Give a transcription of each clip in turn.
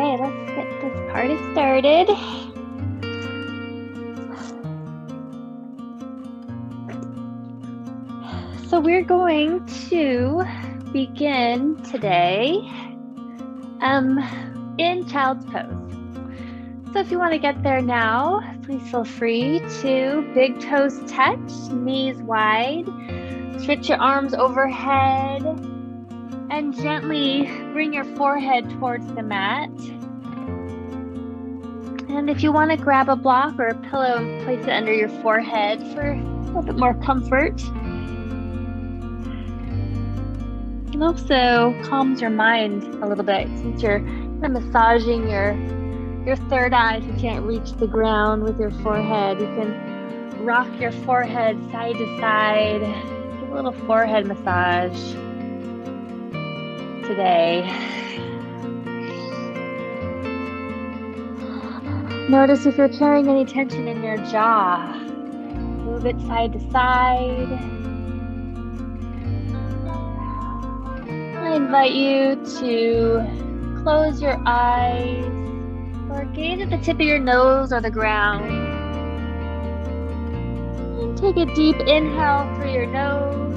Okay, let's get this party started. So we're going to begin today in child's pose. So if you want to get there now, please feel free to big toes touch, knees wide, stretch your arms overhead, and gently bring your forehead towards the mat. And if you want to grab a block or a pillow and place it under your forehead for a little bit more comfort. It also calms your mind a little bit since you're kind of massaging your third eye. If you can't reach the ground with your forehead, you can rock your forehead side to side. Give a little forehead massage today. Notice if you're carrying any tension in your jaw. Move it side to side. I invite you to close your eyes or gaze at the tip of your nose or the ground. And take a deep inhale through your nose.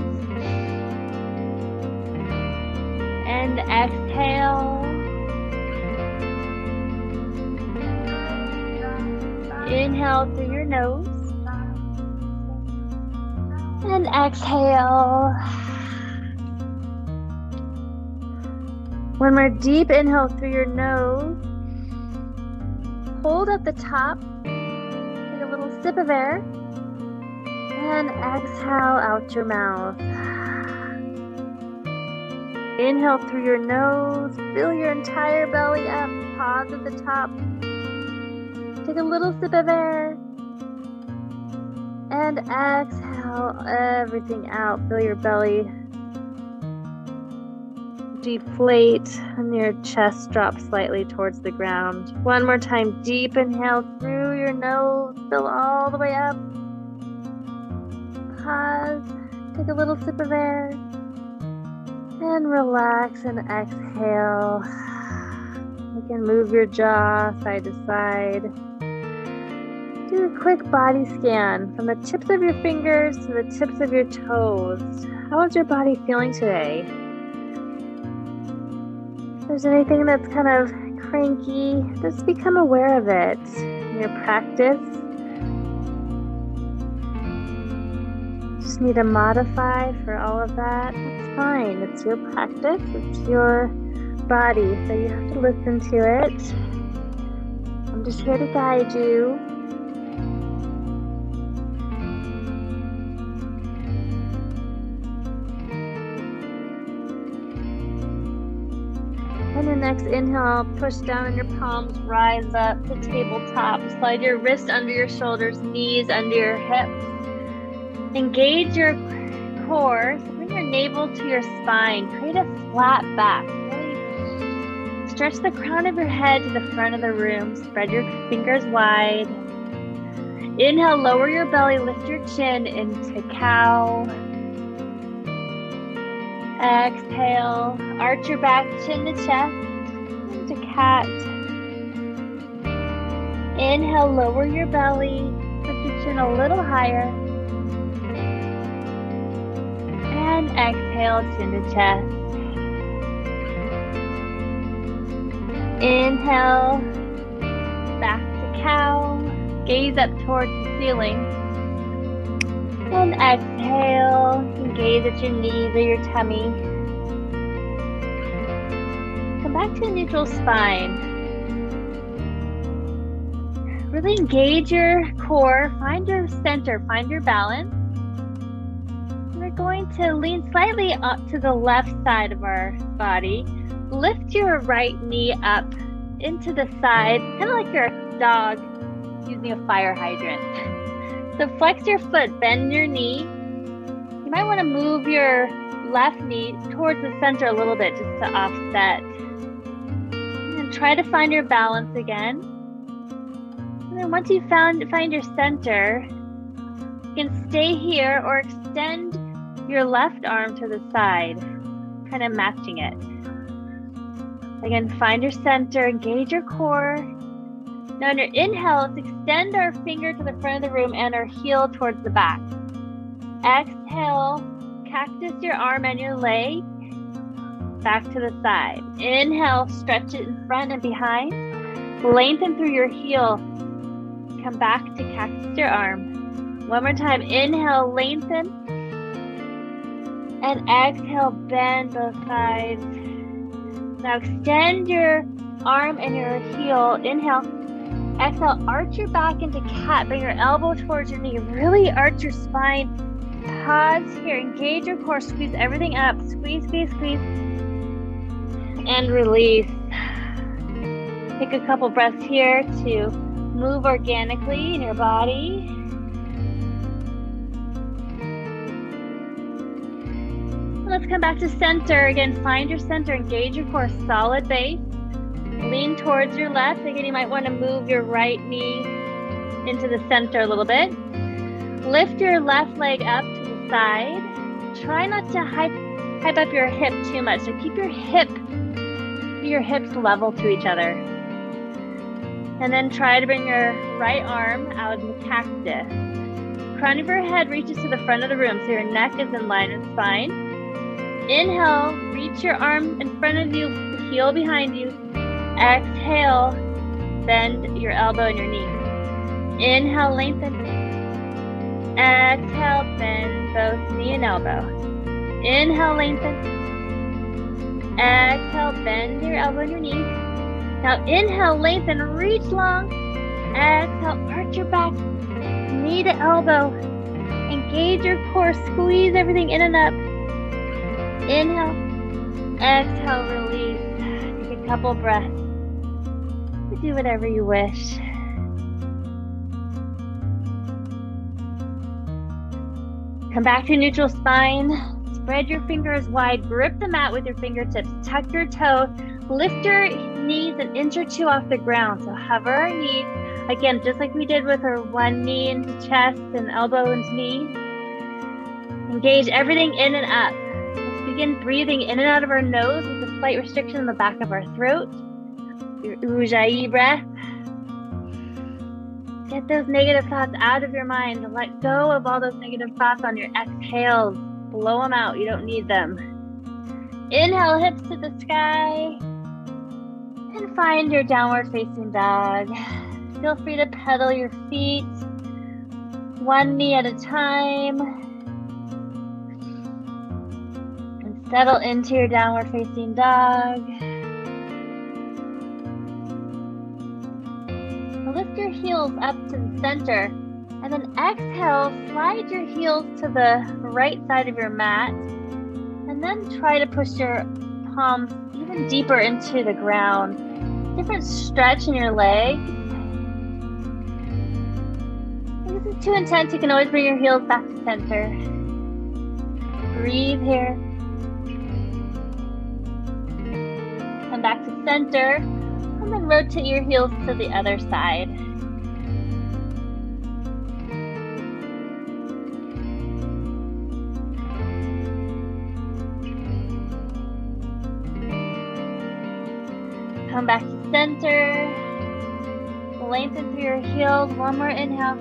And exhale. Inhale through your nose. And exhale. One more deep inhale through your nose. Hold at the top. Take a little sip of air. And exhale out your mouth. Inhale through your nose. Fill your entire belly up. Pause at the top. Take a little sip of air. And exhale everything out. Fill your belly. Deflate and your chest drops slightly towards the ground. One more time. Deep inhale through your nose. Fill all the way up. Pause. Take a little sip of air. And relax and exhale. You can move your jaw side to side. Do a quick body scan from the tips of your fingers to the tips of your toes. How is your body feeling today? If there's anything that's kind of cranky, just become aware of it in your practice. Just need to modify for all of that. That's fine. It's your practice. It's your body, so you have to listen to it. I'm just here to guide you. And the next inhale, push down on your palms, rise up to tabletop. Slide your wrists under your shoulders, knees under your hips. Engage your core. So bring your navel to your spine. Create a flat back. Really stretch the crown of your head to the front of the room. Spread your fingers wide. Inhale, lower your belly, lift your chin into cow. Exhale, arch your back, chin to chest, into cat. Inhale, lower your belly, lift your chin a little higher. And exhale, chin to chest. Inhale, back to cow, gaze up towards the ceiling. And exhale, gaze at your knees or your tummy. Come back to a neutral spine. Really engage your core, find your center, find your balance. We're going to lean slightly up to the left side of our body. Lift your right knee up into the side, kind of like your dog using a fire hydrant. So flex your foot, bend your knee. You might want to move your left knee towards the center a little bit just to offset. And try to find your balance again. And then once you find your center, you can stay here or extend your left arm to the side, kind of matching it. Again, find your center, engage your core. Now on your inhale, let's extend our finger to the front of the room and our heel towards the back. Exhale, cactus your arm and your leg back to the side. Inhale, stretch it in front and behind. Lengthen through your heel. Come back to cactus your arm. One more time. Inhale, lengthen. And exhale, bend both sides. Now extend your arm and your heel. Inhale. Exhale, arch your back into cat. Bring your elbow towards your knee. Really arch your spine. Pause here. Engage your core. Squeeze everything up. Squeeze, squeeze, squeeze. And release. Take a couple breaths here to move organically in your body. Let's come back to center. Again, find your center. Engage your core. Solid base. Lean towards your left. Again, you might want to move your right knee into the center a little bit. Lift your left leg up to the side. Try not to hype up your hip too much. So keep your hips level to each other. And then try to bring your right arm out in the cactus. Crown of your head reaches to the front of the room, so your neck is in line with spine. Inhale, reach your arm in front of you, the heel behind you. Exhale, bend your elbow and your knee. Inhale, lengthen. Exhale, bend both knee and elbow. Inhale, lengthen. Exhale, bend your elbow and your knee. Now inhale, lengthen, reach long. Exhale, arch your back, knee to elbow. Engage your core, squeeze everything in and up. Inhale, exhale, release. Take a couple breaths. Do whatever you wish. Come back to neutral spine. Spread your fingers wide. Grip the mat with your fingertips. Tuck your toes. Lift your knees an inch or two off the ground. So hover our knees. Again, just like we did with our one knee into chest and elbow into knee. Engage everything in and up. Let's begin breathing in and out of our nose with a slight restriction in the back of our throat. Your Ujjayi breath. Get those negative thoughts out of your mind. Let go of all those negative thoughts on your exhales. Blow them out. You don't need them. Inhale, hips to the sky. And find your downward facing dog. Feel free to pedal your feet one knee at a time. And settle into your downward facing dog. Lift your heels up to the center, and then exhale, slide your heels to the right side of your mat, and then try to push your palms even deeper into the ground. Different stretch in your legs. If this is too intense, you can always bring your heels back to center. Breathe here. Come back to center. And then rotate your heels to the other side. Come back to center. Lengthen through your heels. One more inhale.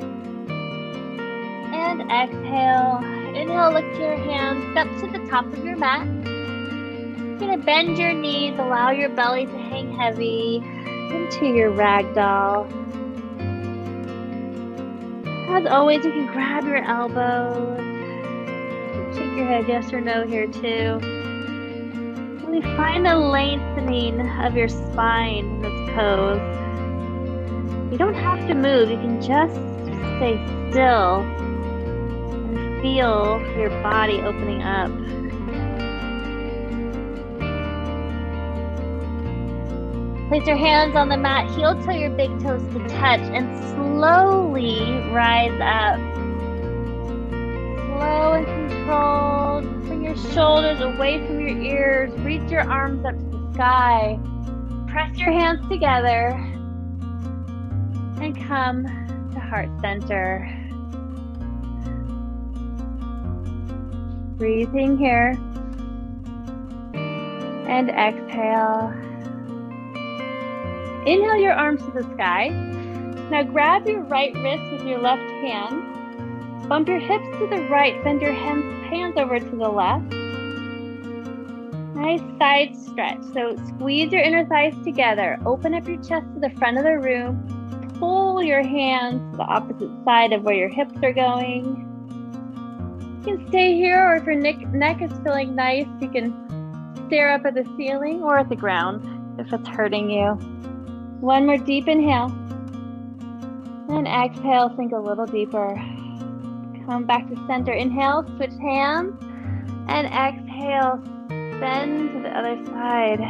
And exhale. Inhale, lift your hands, step to the top of your mat. You're gonna bend your knees, allow your belly to hang heavy into your ragdoll. As always, you can grab your elbows. Shake your head yes or no here too. Really find a lengthening of your spine in this pose. You don't have to move, you can just stay still and feel your body opening up. Place your hands on the mat, heel toe your big toes to touch, and slowly rise up. Slow and controlled. Bring your shoulders away from your ears. Reach your arms up to the sky. Press your hands together. And come to heart center. Breathing here. And exhale. Inhale your arms to the sky. Now grab your right wrist with your left hand. Bump your hips to the right, bend your hands over to the left. Nice side stretch. So squeeze your inner thighs together. Open up your chest to the front of the room. Pull your hands to the opposite side of where your hips are going. You can stay here, or if your neck is feeling nice, you can stare up at the ceiling or at the ground if it's hurting you. One more deep inhale. And exhale, sink a little deeper. Come back to center. Inhale, switch hands. And exhale, bend to the other side.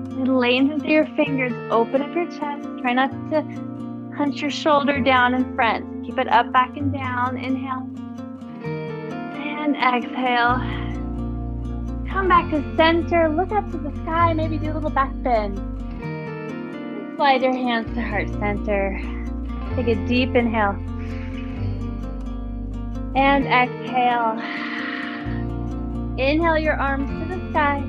And lengthen through your fingers. Open up your chest. Try not to hunch your shoulder down in front. Keep it up, back, and down. Inhale. And exhale. Come back to center. Look up to the sky. Maybe do a little back bend. And slide your hands to heart center. Take a deep inhale. And exhale. Inhale your arms to the sky.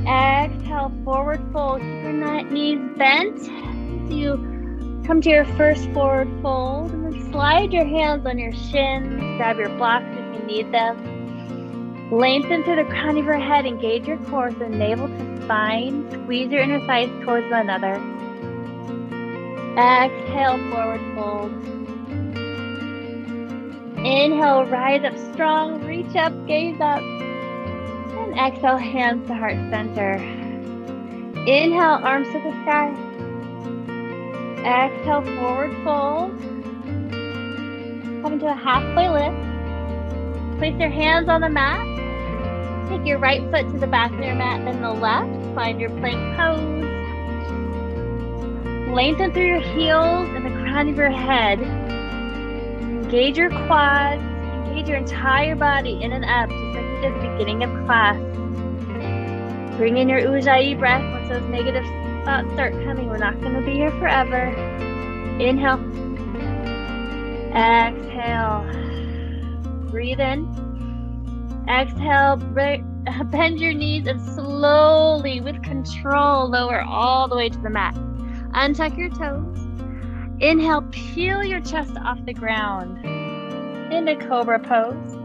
Exhale, forward fold. Keep your knees bent. So you come to your first forward fold. And then slide your hands on your shins. Grab your blocks if you need them. Lengthen through the crown of your head. Engage your core, so navel to spine. Squeeze your inner thighs towards one another. Exhale, forward fold. Inhale, rise up strong, reach up, gaze up. And exhale, hands to heart center. Inhale, arms to the sky. Exhale, forward fold. Come into a halfway lift. Place your hands on the mat. Take your right foot to the back of your mat, then the left. Find your plank pose. Lengthen through your heels and the crown of your head. Engage your quads. Engage your entire body in and up, just like we did at the beginning of class. Bring in your Ujjayi breath. Once those negative thoughts start coming, we're not going to be here forever. Inhale. Exhale. Breathe in. Exhale. Bend your knees and slowly, with control, lower all the way to the mat. Untuck your toes. Inhale, peel your chest off the ground into Cobra Pose.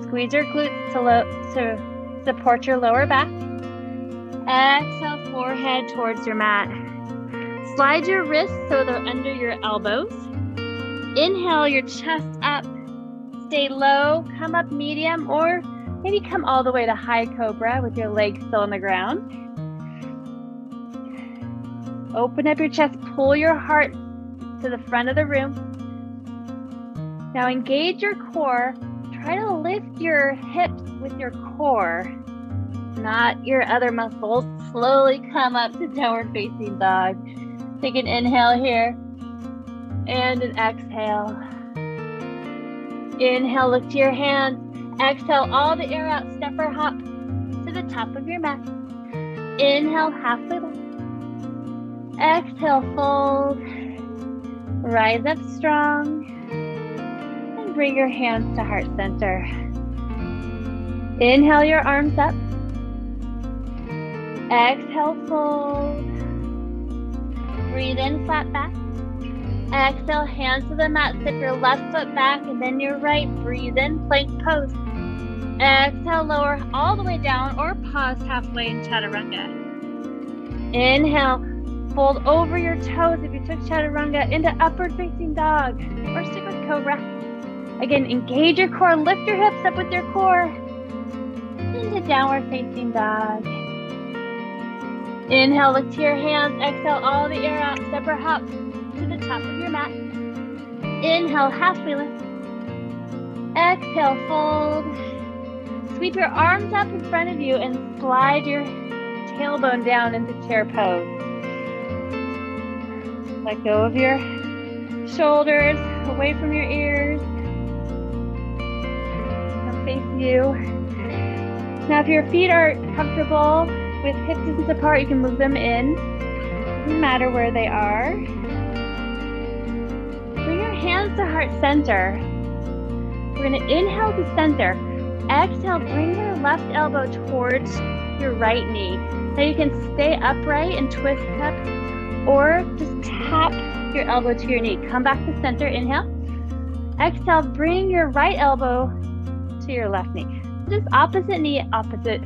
Squeeze your glutes to support your lower back. Exhale, forehead towards your mat. Slide your wrists so they're under your elbows. Inhale, your chest up. Stay low, come up medium, or maybe come all the way to high cobra with your legs still on the ground. Open up your chest, pull your heart to the front of the room. Now engage your core. Try to lift your hips with your core, not your other muscles. Slowly come up to downward facing dog. Take an inhale here and an exhale. Inhale, look to your hands. Exhale, all the air out, step or hop to the top of your mat. Inhale, halfway lift. Exhale, fold. Rise up strong. And bring your hands to heart center. Inhale your arms up. Exhale, fold. Breathe in, flat back. Exhale, hands to the mat. Sit your left foot back and then your right. Breathe in, plank pose. Exhale, lower all the way down or pause halfway in chaturanga. Inhale, fold over your toes if you took chaturanga into upward facing dog or stick with cobra. Again, engage your core, lift your hips up with your core into downward facing dog. Inhale, look to your hands. Exhale, all the air out, step or hop to the top of your mat. Inhale, halfway lift. Exhale, fold. Sweep your arms up in front of you and slide your tailbone down into chair pose. Let go of your shoulders, away from your ears. Now face you. Now if your feet are comfortable with hip distance apart, you can move them in. Doesn't matter where they are. Bring your hands to heart center. We're going to inhale to center. Exhale, bring your left elbow towards your right knee. Now you can stay upright and twist up, or just tap your elbow to your knee. Come back to center, inhale. Exhale, bring your right elbow to your left knee. Just opposite knee, opposite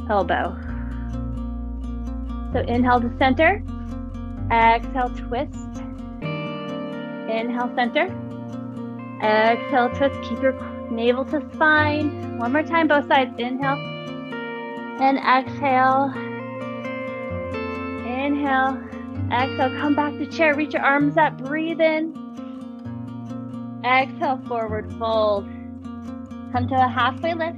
elbow. So inhale to center. Exhale, twist. Inhale, center. Exhale, twist. Keep your navel to spine. One more time, both sides. Inhale and exhale. Inhale, exhale. Come back to chair. Reach your arms up. Breathe in. Exhale, forward fold. Come to a halfway lift.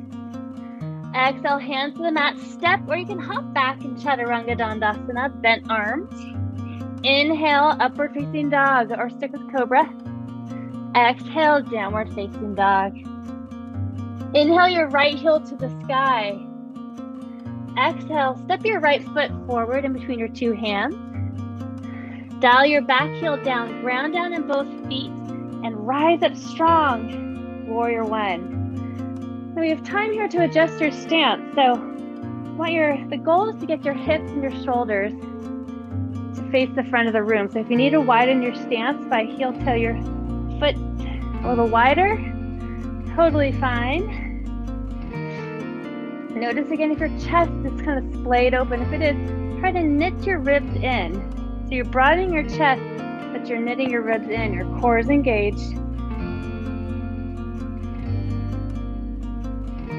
Exhale, hands to the mat. Step, or you can hop back in Chaturanga Dandasana, bent arms. Inhale, upward facing dog, or stick with Cobra. Exhale, downward facing dog. Inhale your right heel to the sky. Exhale, step your right foot forward in between your two hands. Dial your back heel down, ground down in both feet, and rise up strong, warrior one. Now we have time here to adjust your stance. So the goal is to get your hips and your shoulders to face the front of the room. So if you need to widen your stance by heel toe your foot a little wider, totally fine. Notice again if your chest is kind of splayed open. If it is, try to knit your ribs in. So you're broadening your chest, but you're knitting your ribs in. Your core is engaged.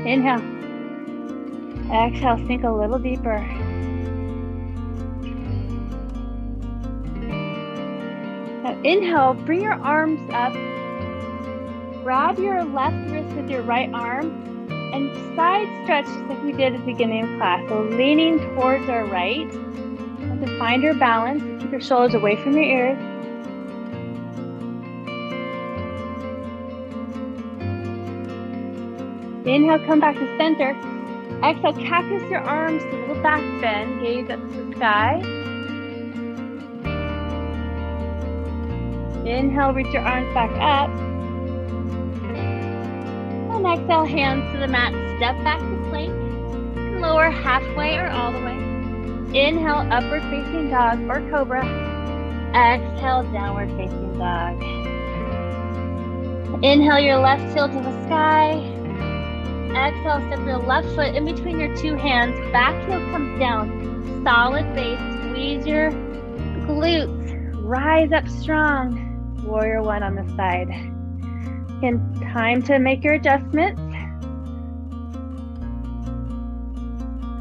Inhale. Exhale, sink a little deeper. Now inhale, bring your arms up. Grab your left wrist with your right arm and side stretch just like we did at the beginning of class. So leaning towards our right. And to find your balance, keep your shoulders away from your ears. Inhale, come back to center. Exhale, cactus your arms to a little back bend. Gaze up to the sky. Inhale, reach your arms back up. And exhale, hands to the mat. Step back to plank. Lower halfway or all the way. Inhale, upward facing dog or cobra. Exhale, downward facing dog. Inhale your left heel to the sky. Exhale, step your left foot in between your two hands. Back heel comes down. Solid base. Squeeze your glutes. Rise up strong. Warrior one on the side. Again, time to make your adjustments.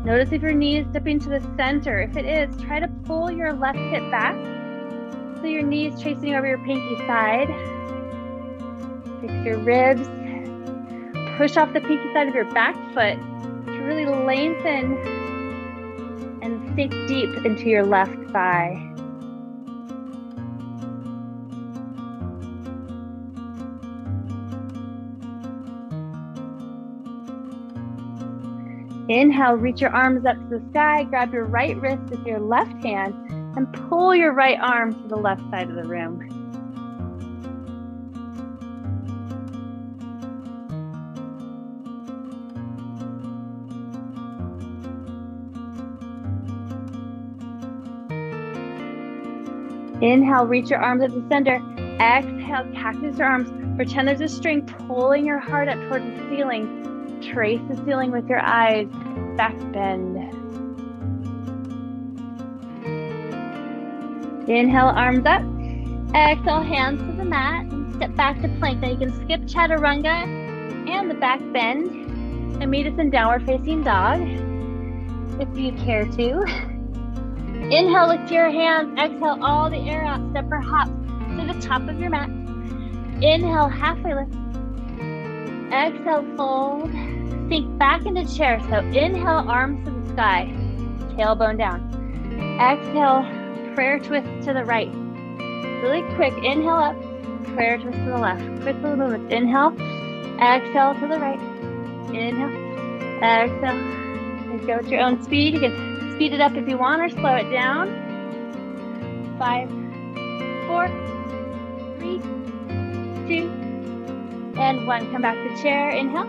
Notice if your knee is dipping to the center. If it is, try to pull your left hip back so your knee is tracing over your pinky side. Fix your ribs. Push off the pinky side of your back foot to really lengthen and sink deep into your left thigh. Inhale, reach your arms up to the sky. Grab your right wrist with your left hand and pull your right arm to the left side of the room. Inhale, reach your arms up to the center. Exhale, cactus your arms. Pretend there's a string pulling your heart up towards the ceiling. Trace the ceiling with your eyes. Back bend. Inhale, arms up. Exhale, hands to the mat. And step back to plank. Now you can skip Chaturanga and the back bend and meet us in downward facing dog if you care to. Inhale, lift your hands. Exhale, all the air out. Step or hop to the top of your mat. Inhale, halfway lift. Exhale, fold. Sink back into chair. So inhale, arms to the sky. Tailbone down. Exhale, prayer twist to the right. Really quick. Inhale up. Prayer twist to the left. Quick little movements. Inhale. Exhale to the right. Inhale. Exhale. And go at your own speed. You can speed it up if you want or slow it down. 5, 4, 3, 2, and 1. Come back to chair. Inhale.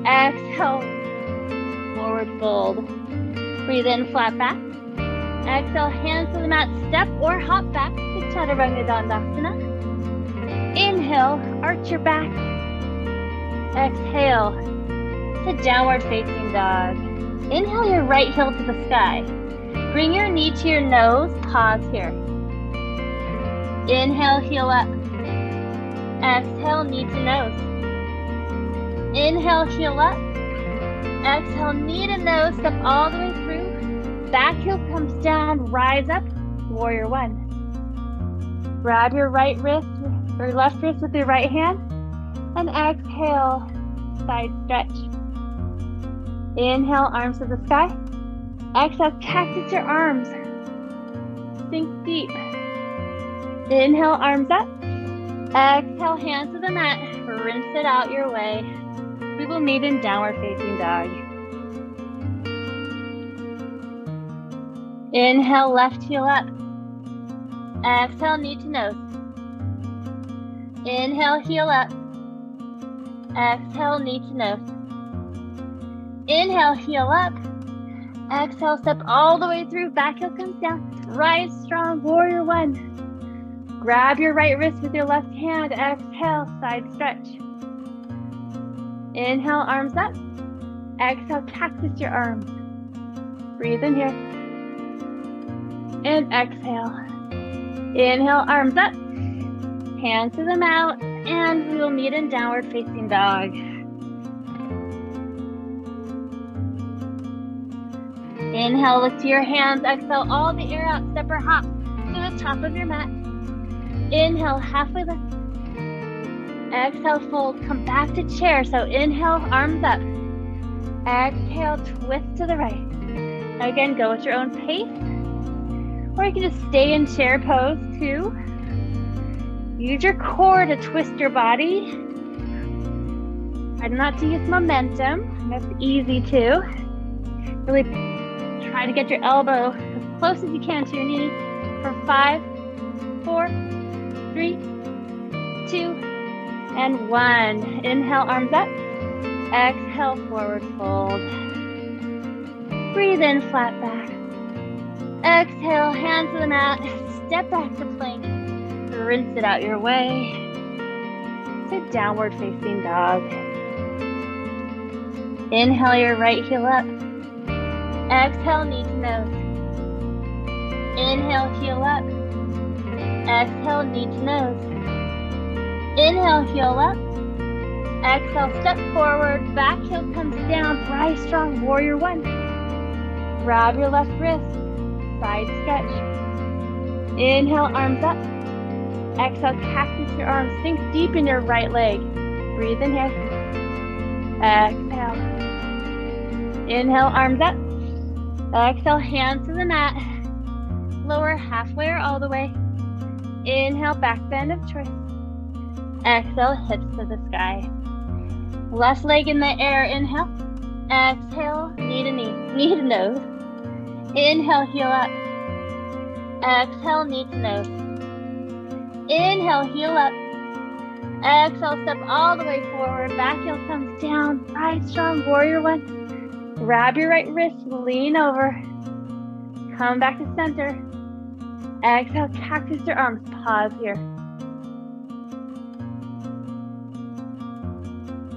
Exhale. forward fold. Breathe in, flat back. Exhale, hands to the mat, step or hop back to Chaturanga Dandasana. Inhale, arch your back. Exhale to downward facing dog. Inhale your right heel to the sky. Bring your knee to your nose, pause here. Inhale, heel up. Exhale, knee to nose. Inhale, heel up. Exhale, knee to nose, step all the way through. Back heel comes down, rise up, warrior one. Grab your right wrist or left wrist with your right hand and exhale, side stretch. Inhale, arms to the sky. Exhale, cactus your arms. Sink deep. Inhale, arms up. Exhale, hands to the mat. Rinse it out your way. We will meet in downward facing dog. Inhale, left heel up. Exhale, knee to nose. Inhale, heel up. Exhale, knee to nose. Inhale, heel up. Exhale, step all the way through. Back heel comes down. Rise strong, warrior one. Grab your right wrist with your left hand. Exhale, side stretch. Inhale, arms up. Exhale, cactus your arms. Breathe in here. And exhale. Inhale, arms up. Hands to the mat. And we will meet in downward facing dog. Inhale, lift your hands. Exhale, all the air out. Step or hop to the top of your mat. Inhale, halfway lift. Exhale, fold. Come back to chair. So inhale, arms up. Exhale, twist to the right. Again, go at your own pace. Or you can just stay in chair pose too. Use your core to twist your body. Try not to use momentum. That's easy too. Really try to get your elbow as close as you can to your knee for 5, 4, 3, 2, and 1. Inhale, arms up. Exhale, forward fold. Breathe in, flat back. Exhale, hands to the mat. Step back to plank. Rinse it out your way. To downward facing dog. Inhale your right heel up. Exhale, knee to nose. Inhale, heel up. Exhale, knee to nose. Inhale, heel up. Exhale, step forward. Back heel comes down. Rise strong, warrior one. Grab your left wrist. Side stretch. Inhale, arms up. Exhale, cactus your arms. Sink deep in your right leg. Breathe in here. Exhale. Inhale, arms up. Exhale, hands to the mat. Lower halfway or all the way. Inhale, back bend of choice. Exhale, hips to the sky. Left leg in the air. Inhale. Exhale, knee to knee. Knee to nose. Inhale, heel up. Exhale, knee to nose. Inhale, heel up. Exhale, step all the way forward. Back heel comes down. Rise strong, warrior one. Grab your right wrist, lean over. Come back to center. Exhale, cactus your arms. Pause here.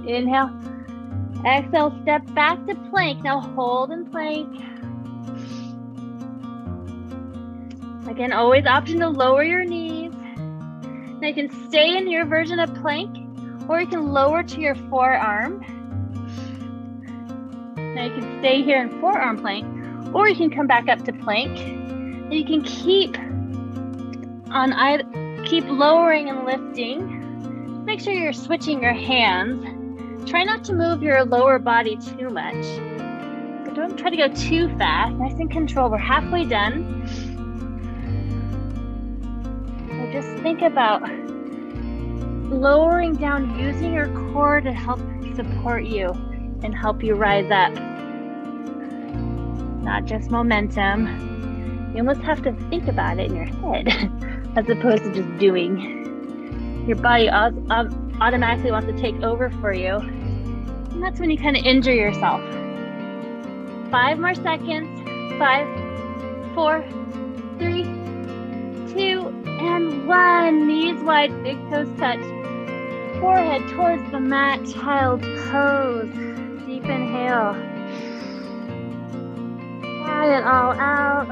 Inhale. Exhale, step back to plank. Now hold in plank. Again, always option to lower your knees. Now you can stay in your version of plank, or you can lower to your forearm. Now you can stay here in forearm plank, or you can come back up to plank. And you can keep lowering and lifting. Make sure you're switching your hands. Try not to move your lower body too much. But don't try to go too fast. Nice and controlled. We're halfway done. Just think about lowering down, using your core to help support you and help you rise up. Not just momentum. You almost have to think about it in your head as opposed to just doing. Your body automatically wants to take over for you. And that's when you kind of injure yourself. 5 more seconds. 5, 4, 3, 2, and 1. Knees wide, big toes touch. Forehead towards the mat, child's pose. Deep inhale. Try it all out.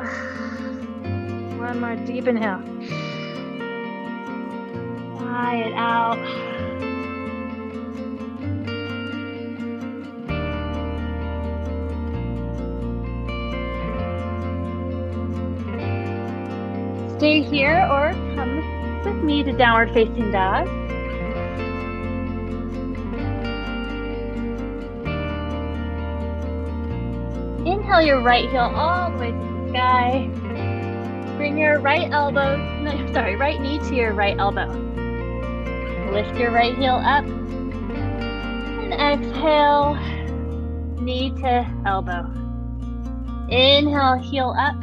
One more deep inhale. Try it out. Stay here or come with me to downward facing dog. Inhale your right heel all the way to the sky. Bring your right knee to your right elbow. Lift your right heel up. And exhale, knee to elbow. Inhale, heel up.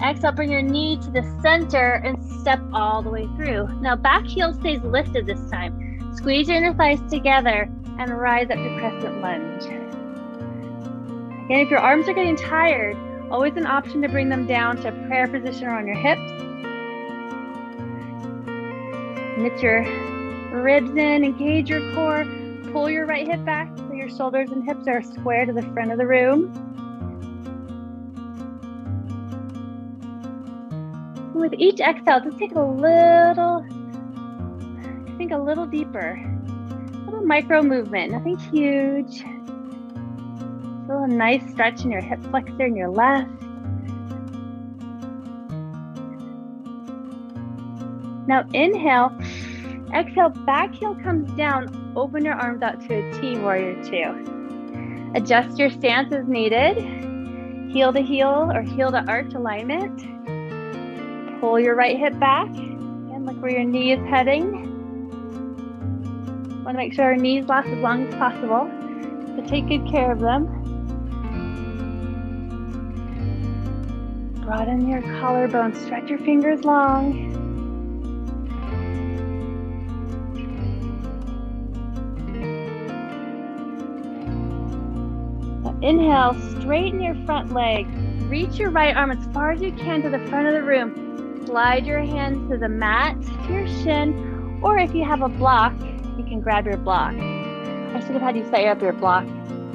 Exhale, bring your knee to the center and step all the way through. Now back heel stays lifted this time. Squeeze your inner thighs together and rise up to Crescent Lunge. Again, if your arms are getting tired, always an option to bring them down to prayer position or on your hips. Knit your ribs in, engage your core, pull your right hip back so your shoulders and hips are square to the front of the room. With each exhale, just take a little deeper. A little micro movement, nothing huge. Feel a nice stretch in your hip flexor in your left. Now inhale, exhale, back heel comes down, open your arms out to a T, warrior two. Adjust your stance as needed. Heel to heel or heel to arch alignment. Pull your right hip back and look where your knee is heading. Want to make sure our knees last as long as possible, so take good care of them. Broaden your collarbone, stretch your fingers long. Now inhale, straighten your front leg. Reach your right arm as far as you can to the front of the room. Slide your hands to the mat, to your shin, or if you have a block, you can grab your block. I should have had you set up your block.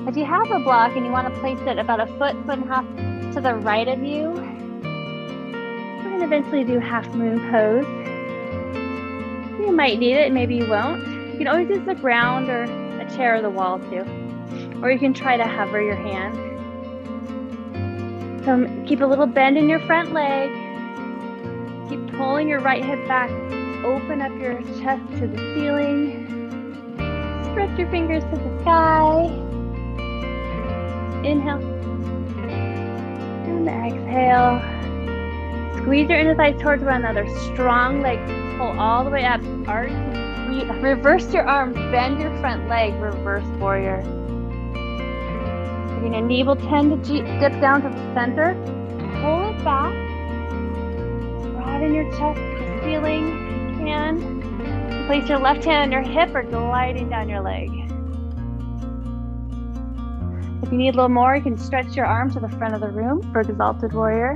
If you have a block and you want to place it about a foot and a half to the right of you, we're going to eventually do half moon pose. You might need it, maybe you won't. You can always use the ground or a chair or the wall too. Or you can try to hover your hand. So keep a little bend in your front leg. Keep pulling your right hip back. Open up your chest to the ceiling. Stretch your fingers to the sky. Inhale. And exhale. Squeeze your inner thighs towards one another. Strong legs. Pull all the way up. Arch. Reverse your arms. Bend your front leg. Reverse warrior. Your knee will tend to dip down to the center. Pull it back. Broaden your chest to the ceiling if you can. Place your left hand on your hip or gliding down your leg. If you need a little more, you can stretch your arm to the front of the room for Exalted Warrior.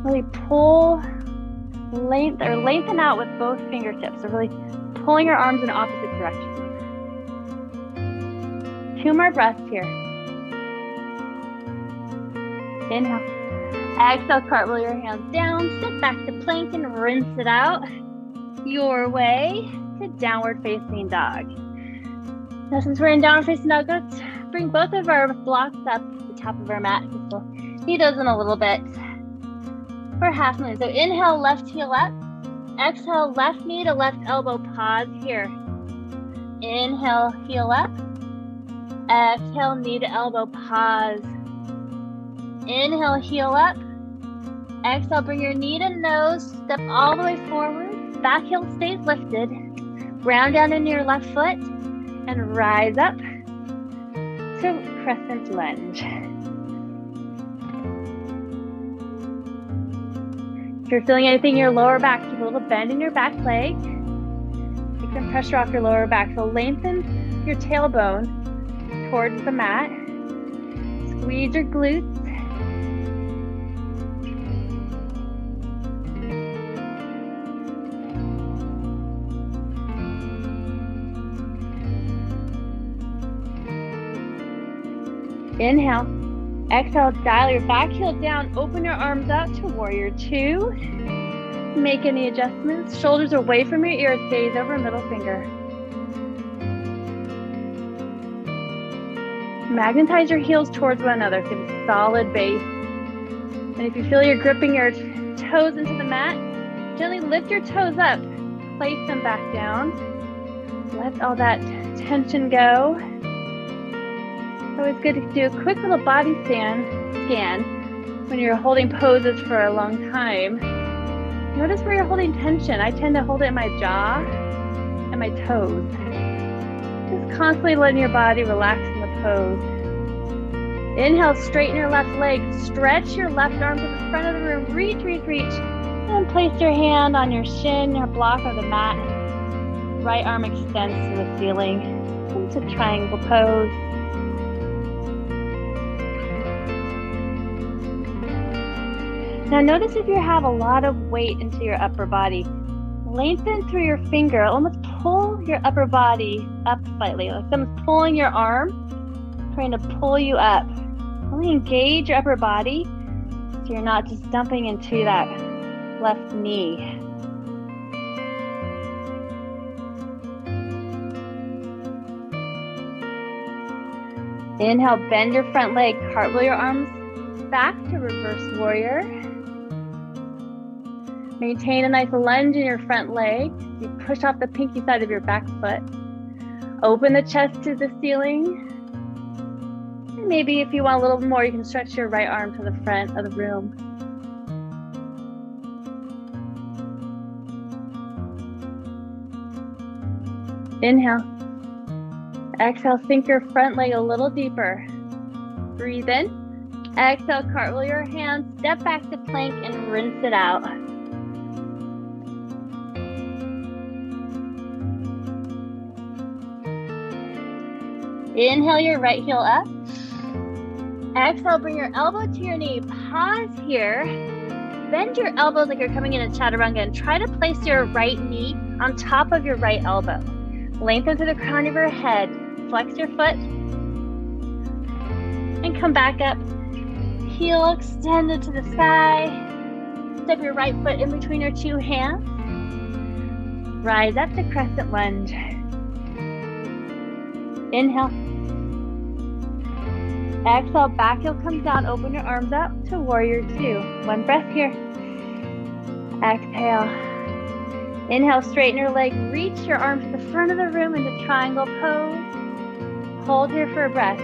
Really lengthen out with both fingertips. So really pulling your arms in opposite directions. 2 more breaths here. Inhale. Exhale, cartwheel your hands down. Step back to plank and rinse it out your way to downward facing dog. Now since we're in downward facing dog, let's bring both of our blocks up to the top of our mat. We'll need those in a little bit for half moon. So inhale, left heel up. Exhale, left knee to left elbow. Pause here. Inhale, heel up. Exhale, knee to elbow, pause. Inhale, heel up. Exhale, bring your knee to nose, step all the way forward. Back heel stays lifted. Ground down into your left foot and rise up to Crescent Lunge. If you're feeling anything in your lower back, keep a little bend in your back leg. Take some pressure off your lower back. So lengthen your tailbone towards the mat. Squeeze your glutes. Inhale. Exhale, dial your back heel down. Open your arms out to warrior two. Make any adjustments. Shoulders away from your ears. Gaze over middle finger. Magnetize your heels towards one another. Give a solid base. And if you feel you're gripping your toes into the mat, gently lift your toes up. Place them back down. Let all that tension go. It's always good to do a quick little body scan when you're holding poses for a long time. Notice where you're holding tension. I tend to hold it in my jaw and my toes. Just constantly letting your body relax in the pose. Inhale, straighten your left leg. Stretch your left arm to the front of the room. Reach, reach, reach. And place your hand on your shin or block of the mat. Right arm extends to the ceiling. Into triangle pose. Now notice if you have a lot of weight into your upper body, lengthen through your finger, almost pull your upper body up slightly, like someone's pulling your arm, trying to pull you up. Really engage your upper body so you're not just dumping into that left knee. Inhale, bend your front leg, cartwheel your arms back to reverse warrior. Maintain a nice lunge in your front leg. You push off the pinky side of your back foot. Open the chest to the ceiling. And maybe if you want a little more, you can stretch your right arm to the front of the room. Inhale. Exhale, sink your front leg a little deeper. Breathe in. Exhale, cartwheel your hands, step back to plank and rinse it out. Inhale your right heel up. Exhale, bring your elbow to your knee. Pause here. Bend your elbows like you're coming in a chaturanga and try to place your right knee on top of your right elbow. Lengthen through the crown of your head. Flex your foot. And come back up. Heel extended to the sky. Step your right foot in between your two hands. Rise up to Crescent Lunge. Inhale. Exhale, back heel comes down. Open your arms out to warrior two. One breath here. Exhale. Inhale, straighten your leg. Reach your arms to the front of the room into triangle pose. Hold here for a breath.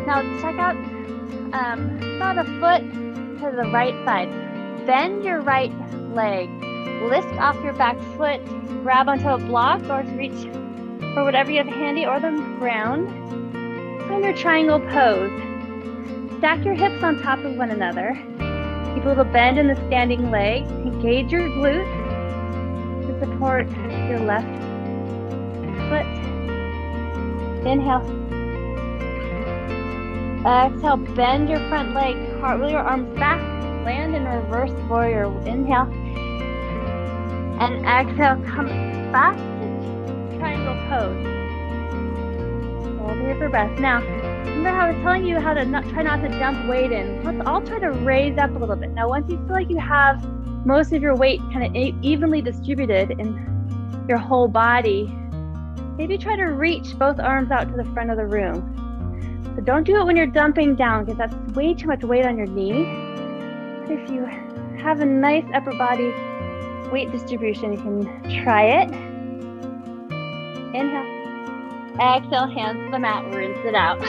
Now check out about a foot to the right side. Bend your right leg. Lift off your back foot. Grab onto a block or reach for whatever you have handy or the ground. Find your triangle pose. Stack your hips on top of one another. Keep a little bend in the standing leg. Engage your glutes to support your left foot. Inhale. Exhale, bend your front leg. Cartwheel your arms back. Land in reverse warrior. Inhale. And exhale, come back to triangle pose. Hold here for breath. Now, remember how I was telling you how to try not to dump weight in. Let's all try to raise up a little bit. Now, once you feel like you have most of your weight kind of evenly distributed in your whole body, maybe try to reach both arms out to the front of the room. So don't do it when you're dumping down because that's way too much weight on your knee. If you have a nice upper body weight distribution, you can try it. Inhale. Exhale, hands to the mat, rinse it out.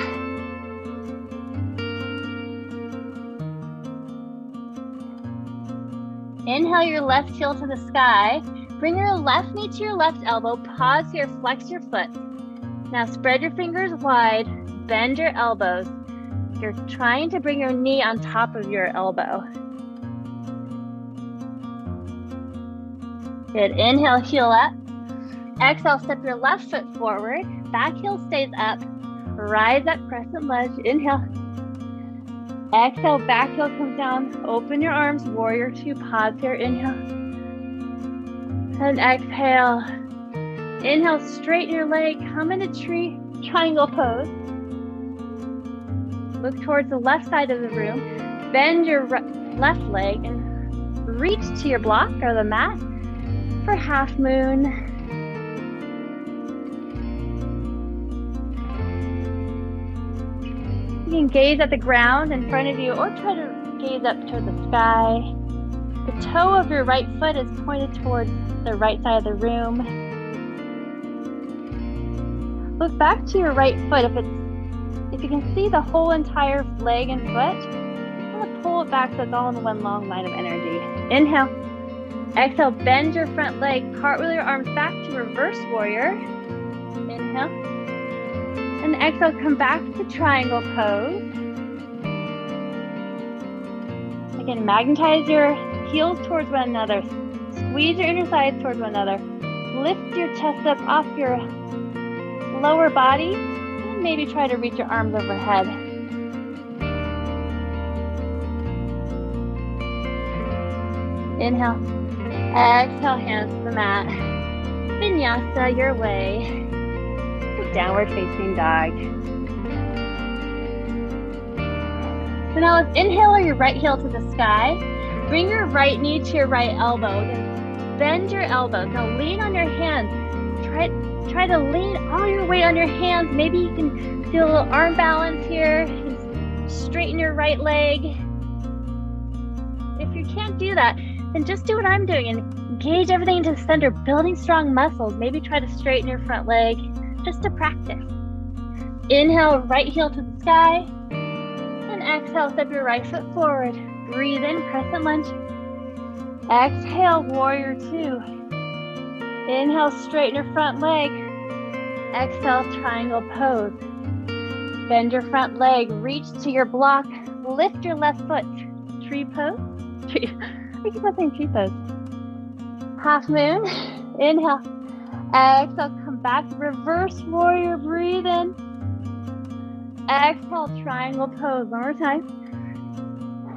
Inhale your left heel to the sky. Bring your left knee to your left elbow. Pause here, flex your foot. Now spread your fingers wide, bend your elbows. You're trying to bring your knee on top of your elbow. Good, inhale, heel up. Exhale, step your left foot forward. Back heel stays up. Rise up, crescent lunge. Inhale. Exhale, back heel comes down. Open your arms, warrior two. Pause here. Inhale. And exhale. Inhale, straighten your leg. Come into triangle pose. Look towards the left side of the room. Bend your left leg and reach to your block or the mat for half moon. You can gaze at the ground in front of you or try to gaze up toward the sky. The toe of your right foot is pointed towards the right side of the room. Look back to your right foot. If you can see the whole entire leg and foot, I'm going to pull it back so it's all in one long line of energy. Inhale. Exhale, bend your front leg. Cartwheel your arms back to reverse warrior. Inhale. And exhale, come back to triangle pose. Again, magnetize your heels towards one another. Squeeze your inner thighs towards one another. Lift your chest up off your lower body. And maybe try to reach your arms overhead. Inhale. Exhale, hands to the mat. Vinyasa your way. Downward facing dog. So now let's inhale your right heel to the sky. Bring your right knee to your right elbow. Then bend your elbows. Now lean on your hands. Try to lean all your weight on your hands. Maybe you can do a little arm balance here. You can straighten your right leg. If you can't do that, then just do what I'm doing and engage everything into the center, building strong muscles. Maybe try to straighten your front leg. Just to practice. Inhale, right heel to the sky. And exhale, step your right foot forward. Breathe in, crescent lunge. Exhale, warrior two. Inhale, straighten your front leg. Exhale, triangle pose. Bend your front leg, reach to your block. Lift your left foot. Tree pose. I keep on saying tree pose. Half moon. Inhale. Exhale, come back, reverse warrior, breathe in. Exhale, triangle pose, one more time.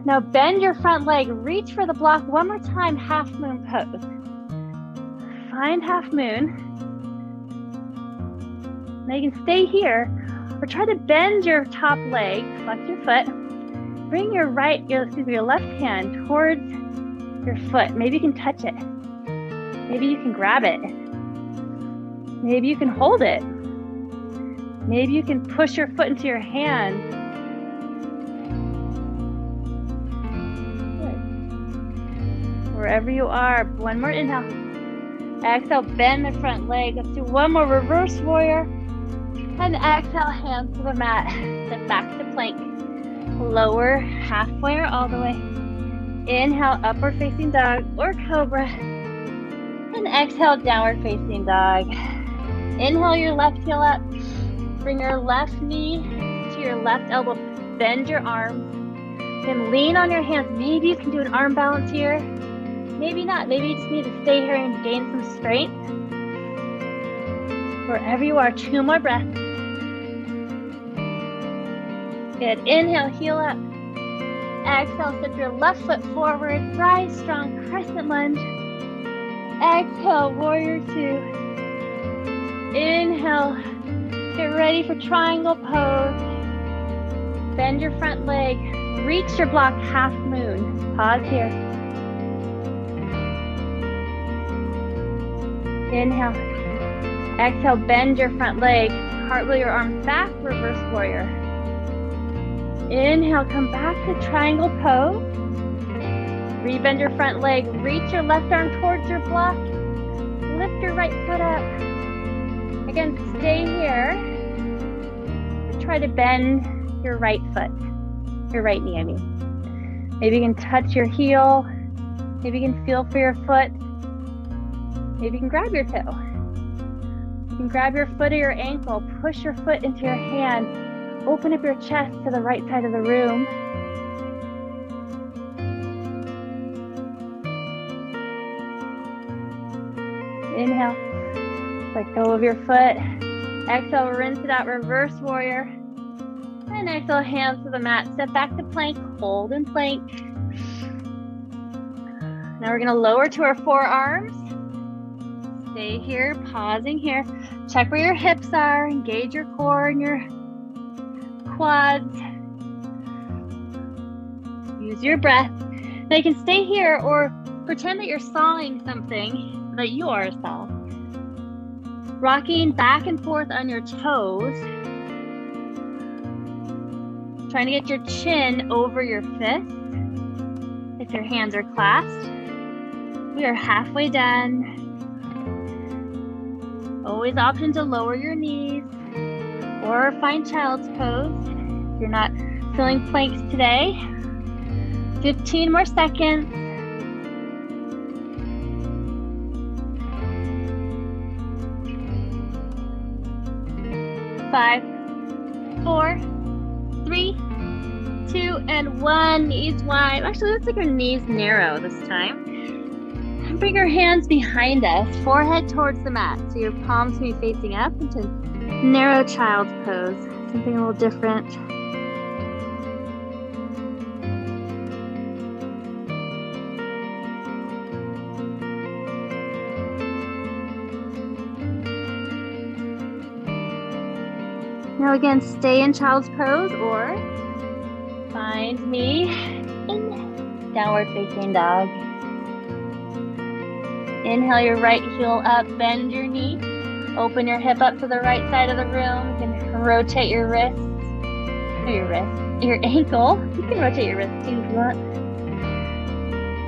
Now bend your front leg, reach for the block, one more time, half moon pose. Find half moon. Now you can stay here, or try to bend your top leg, flex your foot. Bring your left hand towards your foot. Maybe you can touch it. Maybe you can grab it. Maybe you can hold it. Maybe you can push your foot into your hand. Good. Wherever you are, one more inhale. Exhale, bend the front leg. Let's do one more reverse warrior. And exhale, hands to the mat. Step back to plank. Lower halfway or all the way. Inhale, upward facing dog or cobra. And exhale, downward facing dog. Inhale your left heel up. Bring your left knee to your left elbow. Bend your arms. Then lean on your hands. Maybe you can do an arm balance here. Maybe not. Maybe you just need to stay here and gain some strength. Wherever you are, 2 more breaths. Good. Inhale, heel up. Exhale, step your left foot forward. Rise strong, crescent lunge. Exhale, warrior two. Inhale, get ready for triangle pose. Bend your front leg, reach your block, half moon. Pause here. Inhale. Exhale, bend your front leg, cartwheel your arms back, reverse warrior. Inhale, come back to triangle pose. Rebend your front leg, reach your left arm towards your block. Lift your right foot up. Again, stay here. Try to bend your right foot, your right knee, I mean. Maybe you can touch your heel. Maybe you can feel for your foot. Maybe you can grab your toe. You can grab your foot or your ankle, push your foot into your hand, open up your chest to the right side of the room. Inhale. Let go of your foot. Exhale, rinse it out, reverse warrior. And exhale, hands to the mat. Step back to plank, hold in plank. Now we're gonna lower to our forearms. Stay here, pausing here. Check where your hips are, engage your core and your quads. Use your breath. Now you can stay here or pretend that you're sawing something, that you are a saw. Rocking back and forth on your toes. Trying to get your chin over your fist if your hands are clasped. We are halfway done. Always option to lower your knees or find child's pose if you're not feeling planks today. 15 more seconds. 5, 4, 3, 2, and 1. Knees wide. Actually, let's make our knees narrow this time. And bring your hands behind us, forehead towards the mat. So your palms can be facing up into narrow child's pose. Something a little different. Now again, stay in child's pose or find me in downward facing dog. Inhale your right heel up, bend your knee, open your hip up to the right side of the room. You can rotate your wrists, your ankle. You can rotate your wrist too if you want.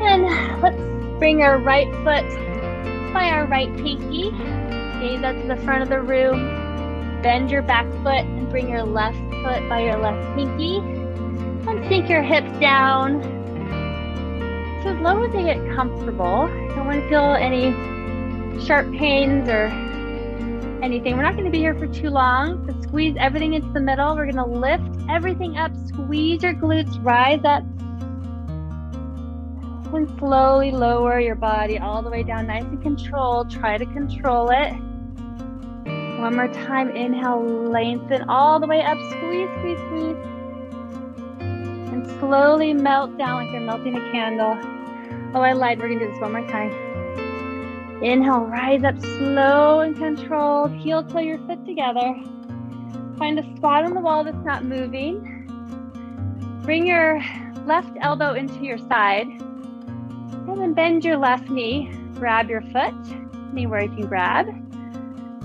And let's bring our right foot by our right pinky. Gaze up to the front of the room. Bend your back foot and bring your left foot by your left pinky. And sink your hips down to as low as they get comfortable. Don't want to feel any sharp pains or anything. We're not going to be here for too long. So squeeze everything into the middle. We're going to lift everything up. Squeeze your glutes, rise up. And slowly lower your body all the way down, nice and controlled. Try to control it. One more time, inhale, lengthen all the way up, squeeze, squeeze, squeeze. And slowly melt down like you're melting a candle. Oh, I lied, we're gonna do this one more time. Inhale, rise up slow and controlled, heel toe your foot together. Find a spot on the wall that's not moving. Bring your left elbow into your side. And then bend your left knee, grab your foot, anywhere you can grab.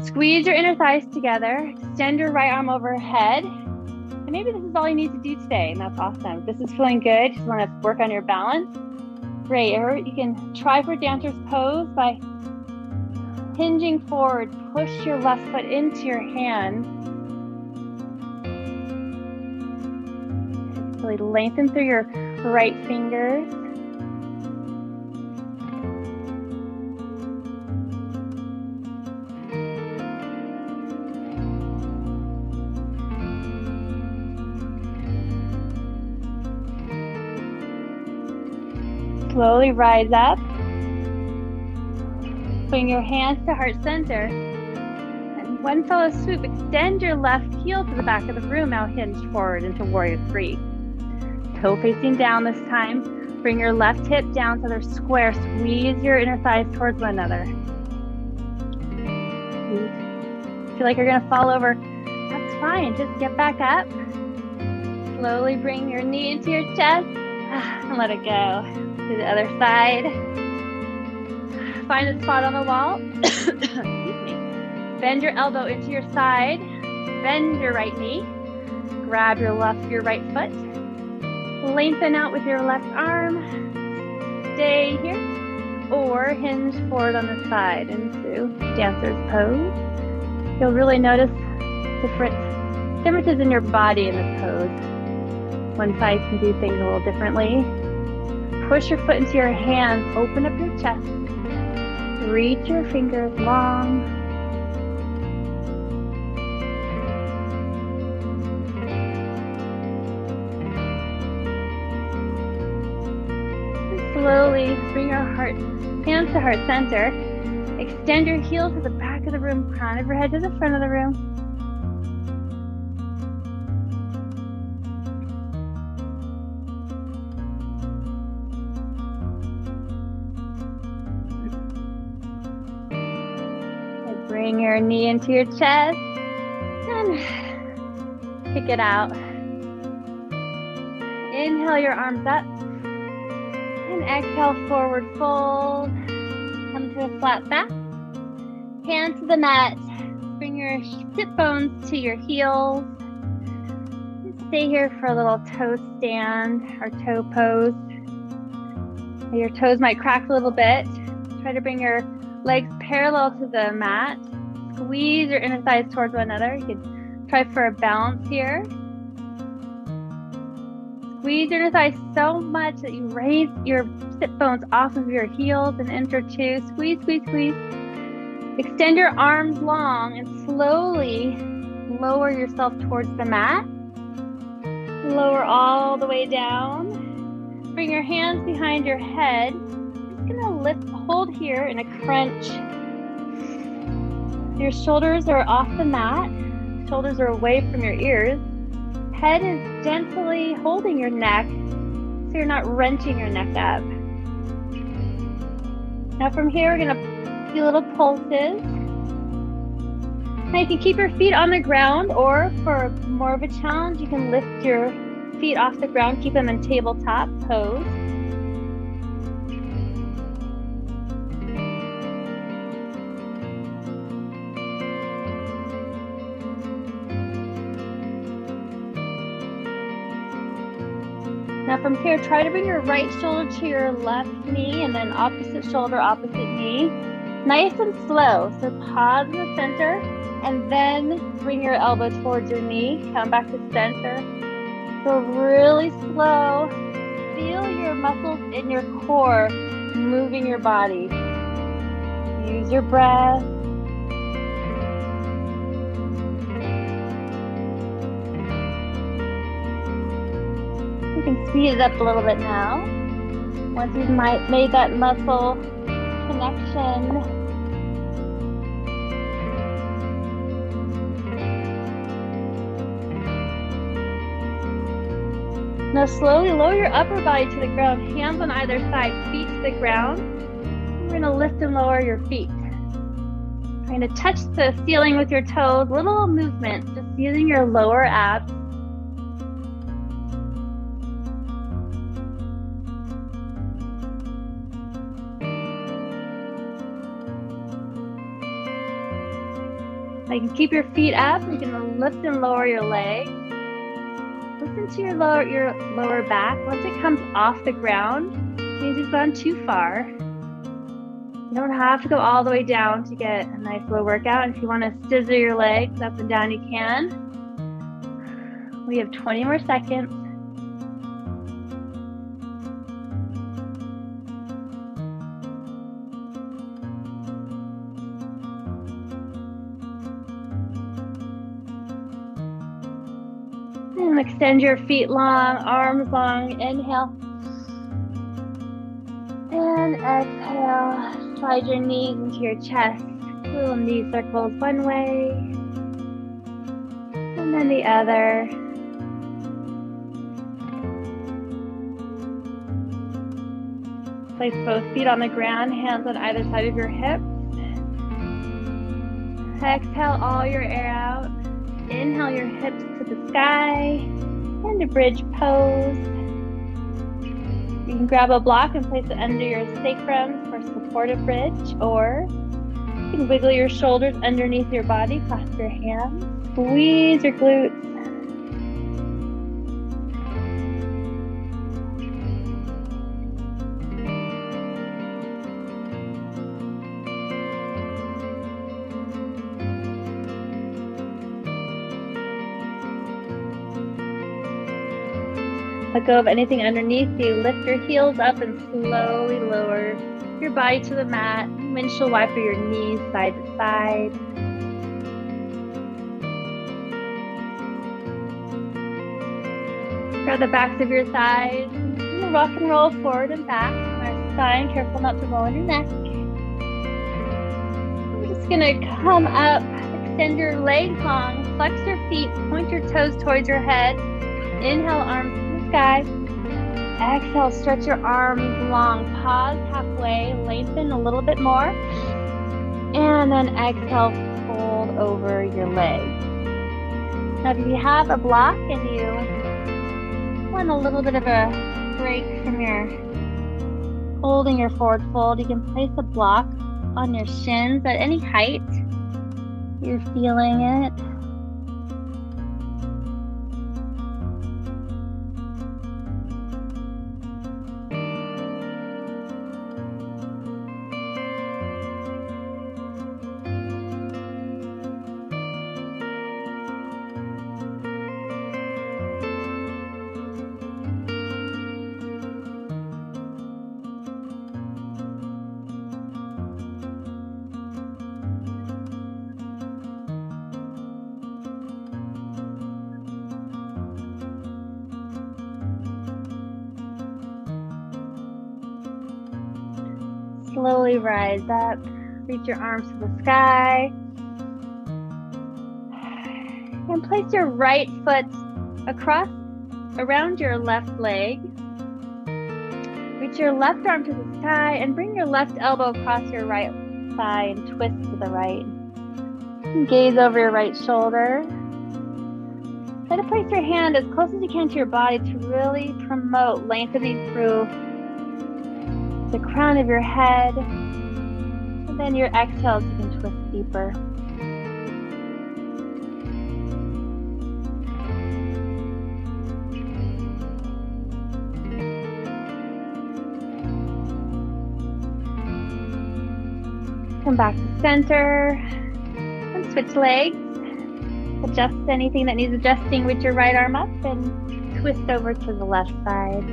Squeeze your inner thighs together, extend your right arm overhead. And maybe this is all you need to do today, and that's awesome. If this is feeling good, just want to work on your balance. Great, or you can try for dancer's pose by hinging forward, push your left foot into your hand. Really lengthen through your right fingers. Slowly rise up. Bring your hands to heart center. And one fell swoop, extend your left heel to the back of the room, now hinge forward into warrior 3. Toe facing down this time. Bring your left hip down so they're square. Squeeze your inner thighs towards one another. Feel like you're gonna fall over. That's fine, just get back up. Slowly bring your knee into your chest and let it go. To the other side. Find a spot on the wall. Excuse me. Bend your elbow into your side. Bend your right knee. Grab your right foot. Lengthen out with your left arm. Stay here. Or hinge forward on the side into dancer's pose. You'll really notice differences in your body in this pose. One side can do things a little differently. Push your foot into your hands, open up your chest, reach your fingers long. And slowly bring your hands to heart center, extend your heels to the back back of the room, crown of your head to the front of the room. And bring your knee into your chest and kick it out. Inhale your arms up and exhale, forward fold. Come to a flat back. Hands to the mat. Bring your sit bones to your heels. Stay here for a little toe stand or toe pose. Your toes might crack a little bit. Try to bring your legs parallel to the mat. Squeeze your inner thighs towards one another. You can try for a balance here. Squeeze your inner thighs so much that you raise your sit bones off of your heels and enter two. Squeeze, squeeze, squeeze. Extend your arms long and slowly lower yourself towards the mat. Lower all the way down. Bring your hands behind your head. Just gonna lift, hold here in a crunch. Your shoulders are off the mat. Shoulders are away from your ears. Head is gently holding your neck so you're not wrenching your neck up. Now from here, we're gonna do little pulses. Now you can keep your feet on the ground, or for more of a challenge, you can lift your feet off the ground, keep them in tabletop pose. Now from here, try to bring your right shoulder to your left knee and then opposite shoulder, opposite knee. Nice and slow. So pause in the center and then bring your elbow towards your knee. Come back to center. So really slow. Feel your muscles in your core moving your body. Use your breath. You can speed it up a little bit now. Once you've made that muscle connection. Now slowly lower your upper body to the ground, hands on either side, feet to the ground. We're gonna lift and lower your feet. Trying to touch the ceiling with your toes, little movement, just using your lower abs. You can keep your feet up. You can lift and lower your legs. Listen to your lower back. Once it comes off the ground, it means you've gone too far. You don't have to go all the way down to get a nice low workout. If you want to scissor your legs up and down, you can. We have 20 more seconds. And extend your feet long, arms long. Inhale. And exhale. Slide your knees into your chest. Little knee circles one way. And then the other. Place both feet on the ground, hands on either side of your hips. Exhale all your air out. Inhale your hips to the sky. And a bridge pose. You can grab a block and place it under your sacrum for supportive bridge, or you can wiggle your shoulders underneath your body, clasp your hands, squeeze your glutes. Let go of anything underneath you. Lift your heels up and slowly lower your body to the mat. Windshield wiper your knees side to side. Grab the backs of your thighs. And rock and roll forward and back. On our spine, careful not to roll on your neck. We're just Gonna come up, extend your legs long, flex your feet, point your toes towards your head. Inhale, arms to the sky. Exhale, stretch your arms long. Pause halfway, lengthen a little bit more. And then exhale, fold over your legs. Now, if you have a block and you want a little bit of a break from your holding your forward fold, you can place a block on your shins at any height you're feeling it. Slowly rise up, reach your arms to the sky, and place your right foot around your left leg. Reach your left arm to the sky and bring your left elbow across your right thigh and twist to the right. And gaze over your right shoulder. Try to place your hand as close as you can to your body to really promote lengthening through the crown of your head, and then your exhales you can twist deeper. Come back to center and switch legs. Adjust anything that needs adjusting with your right arm up and twist over to the left side.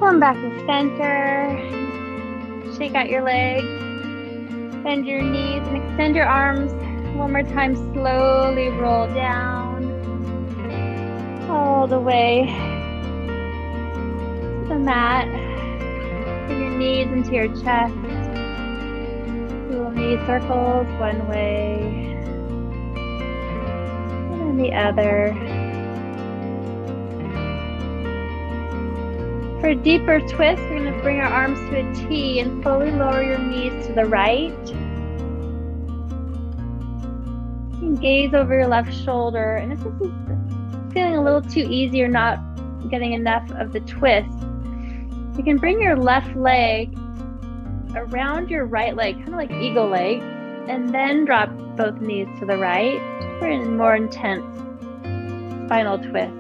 Come back to center, shake out your legs, bend your knees and extend your arms. One more time, slowly roll down, all the way to the mat. Bring your knees into your chest, little knee circles one way, and then the other. For a deeper twist, we're going to bring our arms to a T and slowly lower your knees to the right. And gaze over your left shoulder. And if this is feeling a little too easy or not getting enough of the twist, you can bring your left leg around your right leg, kind of like eagle leg, and then drop both knees to the right for a more intense spinal twist.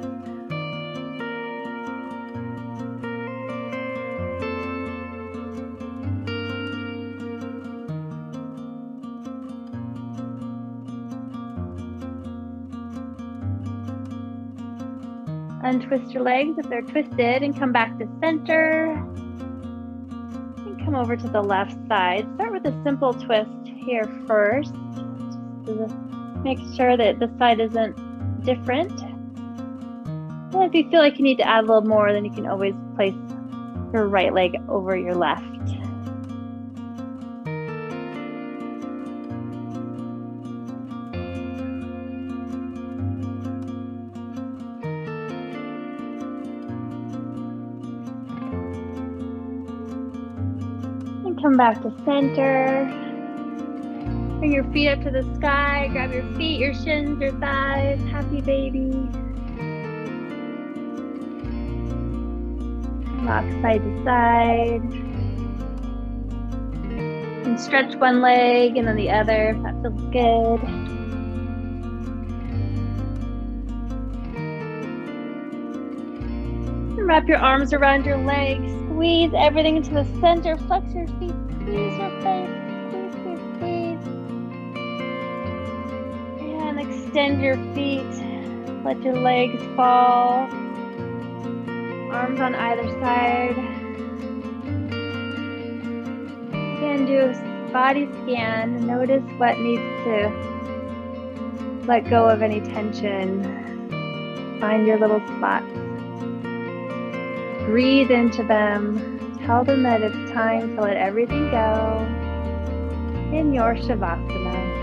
Untwist your legs if they're twisted and come back to center. And come over to the left side. Start with a simple twist here first. Just to make sure that the side isn't different. And if you feel like you need to add a little more, then you can always place your right leg over your left. Come back to center. Bring your feet up to the sky. Grab your feet, your shins, your thighs. Happy baby. Rock side to side. And stretch one leg and then the other if that feels good. And wrap your arms around your legs. Squeeze everything into the center. Flex your feet. Squeeze your face. Squeeze, squeeze, squeeze. And extend your feet. Let your legs fall. Arms on either side. Again, do a body scan. Notice what needs to let go of any tension. Find your little spots. Breathe into them. Tell them that it's time to let everything go in your Shavasana.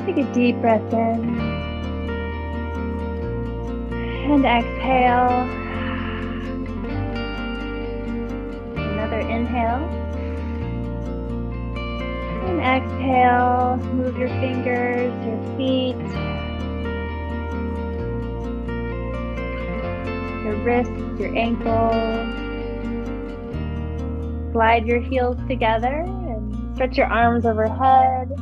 Take a deep breath in and exhale. Another inhale and exhale. Move your fingers, your feet, your wrists, your ankles. Glide your heels together and stretch your arms overhead.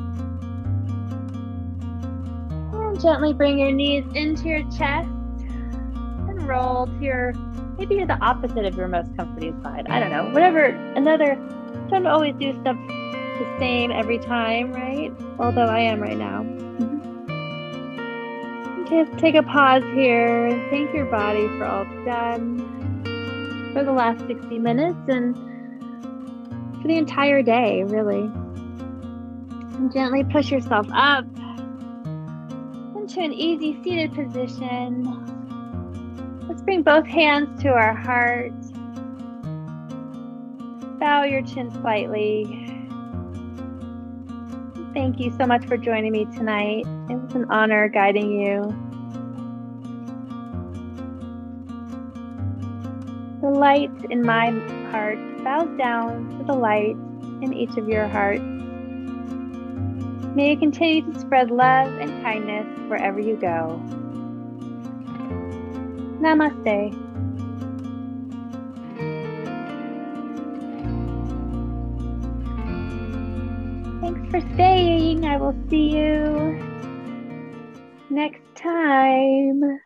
Gently bring your knees into your chest and roll to your, maybe you're the opposite of your most comfortable side. I don't know, whatever, don't always do stuff the same every time, right? Although I am right now. Just take a pause here and thank your body for all it's done for the last 60 minutes and for the entire day, really. And gently push yourself up to an easy seated position. Let's bring both hands to our heart. Bow your chin slightly. Thank you so much for joining me tonight. It was an honor guiding you. The light in my heart bows down to the light in each of your hearts. May you continue to spread love and kindness wherever you go. Namaste. Thanks for staying. I will see you next time.